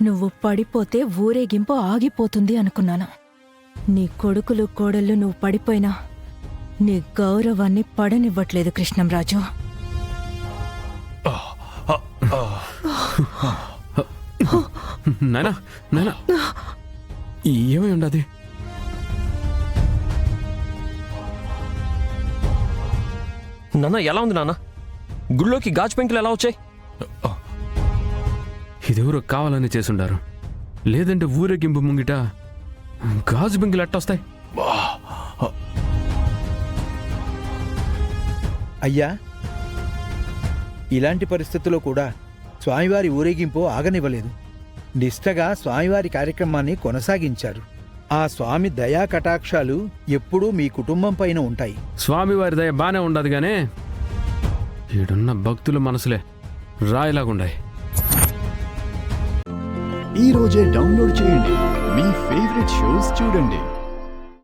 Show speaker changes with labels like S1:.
S1: నువ్వు పడిపోతే ఊరేగింపు ఆగిపోతుంది అనుకున్నాను. నీ కొడుకులు కోడళ్ళు నువ్వు పడిపోయినా నీ గౌరవాన్ని పడనివ్వట్లేదు కృష్ణంరాజు.
S2: నానా నానా ఏమై ఉండదు?
S3: నాన్న ఎలా ఉంది నాన్న? గుళ్ళోకి గాజు పెంకులు ఎలా వచ్చాయి?
S2: ఇదెవరో కావాలని చేసుండారు, లేదంటే ఊరేగింపు ముంగిట గాజు పెంకులు ఎట్టొస్తాయి?
S4: అయ్యా, ఇలాంటి పరిస్థితుల్లో కూడా స్వామివారి ఊరేగింపు ఆగనివ్వలేదు. నిష్ఠగా స్వామివారి కార్యక్రమాన్ని కొనసాగించారు. ఆ స్వామి దయా కటాక్షాలు ఎప్పుడూ మీ కుటుంబం పైన ఉంటాయి.
S2: స్వామివారి దయ బానే ఉండదు గానే ఈడున్న భక్తుల మనసులే రాయిలాగుండాయి.
S5: ఈ రోజే డౌన్లోడ్ చేయండి, మీ ఫేవరెట్ షోస్ చూడండి.